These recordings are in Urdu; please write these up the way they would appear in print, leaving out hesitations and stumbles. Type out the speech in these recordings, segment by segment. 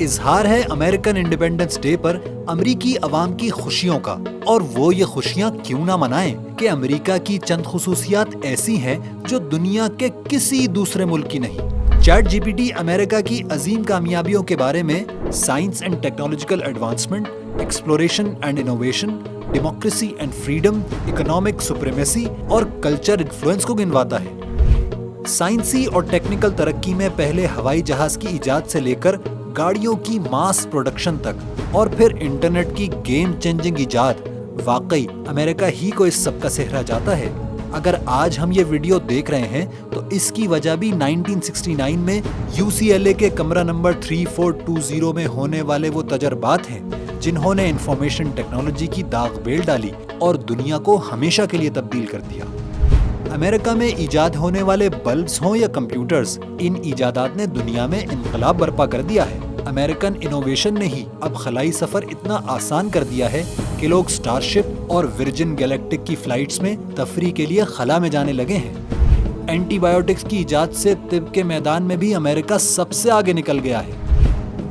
اظہار ہے امریکن انڈیپینڈنس ڈے پر امریکی عوام کی خوشیوں کا، اور وہ یہ خوشیاں کیوں نہ منائیں کہ امریکہ کی چند خصوصیات ایسی ہیں جو دنیا کے کسی دوسرے ملک کی نہیں۔ چیٹ جی پی ٹی امریکہ کی عظیم کامیابیوں کے بارے میں science and technological advancement, exploration and innovation, democracy and freedom, economic supremacy اور کلچر انفلوئنس کو گنواتا ہے۔ سائنسی اور ٹیکنیکل ترقی میں پہلے ہوائی جہاز کی ایجاد سے لے کر گاڑیوں کی ماس پروڈکشن تک، اور پھر انٹرنیٹ کی گیم چینجنگ ایجاد، واقعی امریکہ ہی کو اس سب کا سہرا جاتا ہے۔ اگر آج ہم یہ ویڈیو دیکھ رہے ہیں تو اس کی وجہ بھی 1969 میں UCLA کے کمرہ نمبر 3420 میں ہونے والے وہ تجربات ہیں جنہوں نے انفارمیشن ٹیکنالوجی کی داغ بیل ڈالی اور دنیا کو ہمیشہ کے لیے تبدیل کر دیا۔ امریکہ میں ایجاد ہونے والے بلبز ہوں یا کمپیوٹرز، ان ایجادات نے دنیا میں انقلاب برپا کر دیا ہے۔ امریکن انوویشن نے ہی اب خلائی سفر اتنا آسان کر دیا ہے کہ لوگ سٹار شپ اور ورجن گیلیکٹک کی فلائٹس میں تفریح کے لیے خلا میں جانے لگے ہیں۔ اینٹی بایوٹکس کی ایجاد سے طب کے میدان میں بھی امریکہ سب سے آگے نکل گیا ہے۔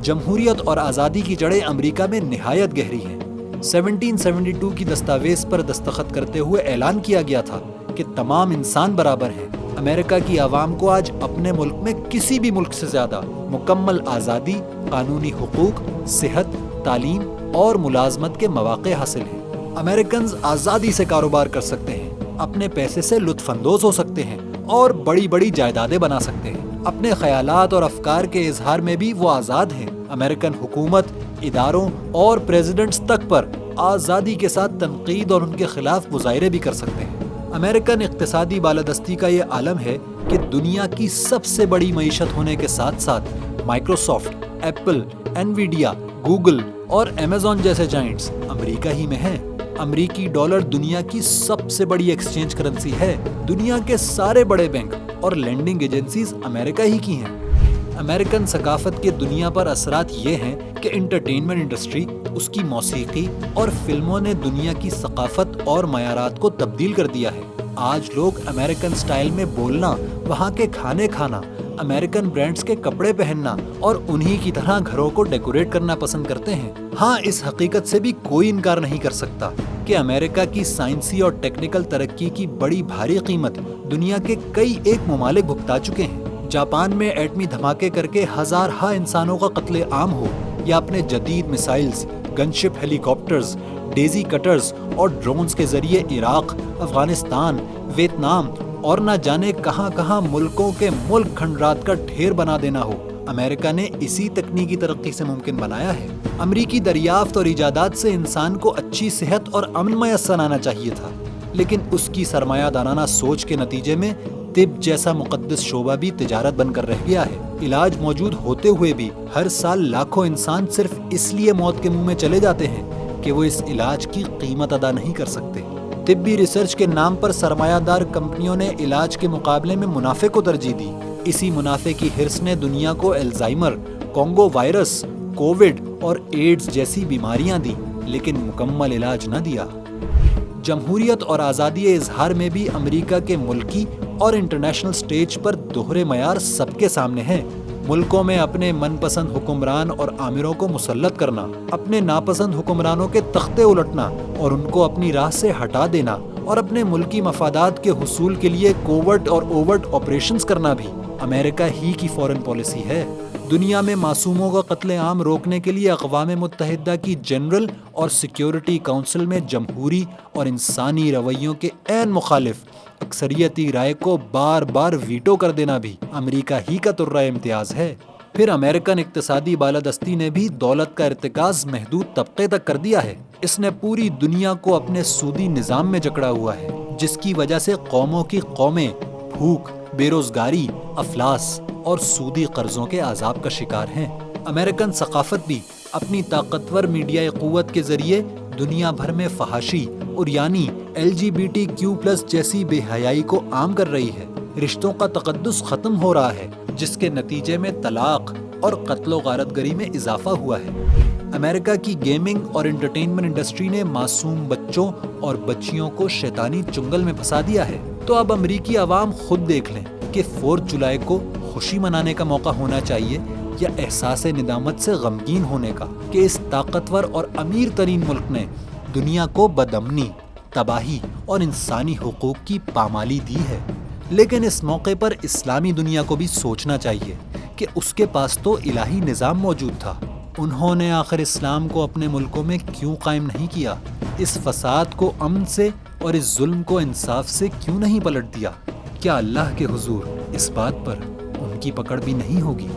جمہوریت اور آزادی کی جڑیں امریکہ میں نہایت گہری ہیں۔ 1772 کی دستاویز پر دستخط کرتے ہوئے اعلان کیا گیا تھا کہ تمام انسان برابر ہیں۔ امریکہ کی عوام کو آج اپنے ملک میں کسی بھی ملک سے زیادہ مکمل آزادی، قانونی حقوق، صحت، تعلیم اور ملازمت کے مواقع حاصل ہیں۔ امریکنز آزادی سے کاروبار کر سکتے ہیں، اپنے پیسے سے لطف اندوز ہو سکتے ہیں اور بڑی بڑی جائیدادیں بنا سکتے ہیں۔ اپنے خیالات اور افکار کے اظہار میں بھی وہ آزاد ہیں۔ امریکن حکومت، اداروں اور پریزیڈنٹس تک پر آزادی کے ساتھ تنقید اور ان کے خلاف مظاہرے بھی کر سکتے ہیں۔ امریکن اقتصادی بالادستی کا یہ عالم ہے کہ دنیا کی سب سے بڑی معیشت ہونے کے ساتھ ساتھ مائکروسافٹ، ایپل، انویڈیا، گوگل اور امیزون جیسے جائنٹس امریکہ ہی میں ہیں۔ امریکی ڈالر دنیا کی سب سے بڑی ایکسچینج کرنسی ہے۔ دنیا کے سارے بڑے بینک اور لینڈنگ ایجنسیز امریکہ ہی کی ہیں۔ امریکن ثقافت کے دنیا پر اثرات یہ ہیں کہ انٹرٹینمنٹ انڈسٹری، اس کی موسیقی اور فلموں نے دنیا کی ثقافت اور معیارات کو تبدیل کر دیا ہے۔ آج لوگ امریکن سٹائل میں بولنا، وہاں کے کھانے کھانا، امریکن برانڈز کے کپڑے پہننا اور انہی کی طرح گھروں کو ڈیکوریٹ کرنا پسند کرتے ہیں۔ ہاں، اس حقیقت سے بھی کوئی انکار نہیں کر سکتا کہ امریکہ کی سائنسی اور ٹیکنیکل ترقی کی بڑی بھاری قیمت دنیا کے کئی ایک ممالک بھگتا چکے ہیں۔ جاپان میں ایٹمی دھماکے کر کے ہزارہا انسانوں کا قتل عام ہو، یا اپنے جدید میسائلز، گن شپ ہیلی کاپٹرز، ڈیزی کٹرز اور ڈرونز کے ذریعے عراق، افغانستان، ویتنام اور نہ جانے کہاں کہاں ملکوں کے ملک کھنڈرات کا ڈھیر بنا دینا ہو، امریکہ نے اسی تکنیکی ترقی سے ممکن بنایا ہے۔ امریکی دریافت اور ایجادات سے انسان کو اچھی صحت اور امن میسر آنا چاہیے تھا، لیکن اس کی سرمایہ دارانہ سوچ کے نتیجے میں طب جیسا مقدس شعبہ بھی تجارت بن کر رہ گیا ہے۔ علاج موجود ہوتے ہوئے بھی ہر سال لاکھوں انسان صرف اس لیے موت کے منہ میں چلے جاتے ہیں کہ وہ اس علاج کی قیمت ادا نہیں کر سکتے۔ طبی ریسرچ کے نام پر سرمایہ دار کمپنیوں نے علاج کے مقابلے میں منافع کو ترجیح دی۔ اسی منافع کی ہرس نے دنیا کو الزائمر، کونگو وائرس، کووڈ اور ایڈز جیسی بیماریاں دی، لیکن مکمل علاج نہ دیا۔ جمہوریت اور آزادی اظہار میں بھی امریکہ کے ملکی اور انٹرنیشنل سٹیج پر دوہرے معیار سب کے سامنے ہیں۔ ملکوں میں اپنے من پسند حکمران اور آمروں کو مسلط کرنا، اپنے ناپسند حکمرانوں کے تختے الٹنا اور ان کو اپنی راہ سے ہٹا دینا، اور اپنے ملکی مفادات کے حصول کے لیے کوورٹ اور اوورٹ آپریشنز کرنا بھی امریکہ ہی کی فورن پالیسی ہے۔ دنیا میں معصوموں کا قتل عام روکنے کے لیے اقوام متحدہ کی جنرل اور سیکیورٹی کونسل میں جمہوری اور انسانی رویوں کے عین مخالف اکثریتی رائے کو بار بار ویٹو کر دینا بھی امریکہ ہی کا ترہ امتیاز ہے۔ پھر امریکن اقتصادی بالادستی نے بھی دولت کا ارتکاز محدود طبقے تک کر دیا ہے۔ اس نے پوری دنیا کو اپنے سودی نظام میں جکڑا ہوا ہے، جس کی وجہ سے قوموں کی قومیں بھوک، بے روزگاری، افلاس اور سودی قرضوں کے عذاب کا شکار ہیں۔ امریکن ثقافت بھی اپنی طاقتور میڈیا قوت کے ذریعے دنیا بھر میں فحاشی اور یعنی LGBTQ+ جیسی بے حیائی کو عام کر رہی ہے۔ رشتوں کا تقدس ختم ہو رہا ہے، جس کے نتیجے میں طلاق اور قتل و غارت گری میں اضافہ ہوا ہے۔ امریکہ کی گیمنگ اور انٹرٹینمنٹ انڈسٹری نے معصوم بچوں اور بچیوں کو شیطانی چنگل میں پھنسا دیا ہے۔ تو اب امریکی عوام خود دیکھ لیں کہ 4 جولائی کو خوشی منانے کا موقع ہونا چاہیے یا احساس ندامت سے غمگین ہونے کا کہ اس طاقتور اور امیر ترین ملک نے دنیا کو بدامنی، تباہی اور انسانی حقوق کی پامالی دی ہے۔ لیکن اس موقع پر اسلامی دنیا کو بھی سوچنا چاہیے کہ اس کے پاس تو الہی نظام موجود تھا۔ انہوں نے آخر اسلام کو اپنے ملکوں میں کیوں قائم نہیں کیا؟ اس فساد کو امن سے اور اس ظلم کو انصاف سے کیوں نہیں پلٹ دیا؟ کیا اللہ کے حضور اس بات پر ان کی پکڑ بھی نہیں ہوگی؟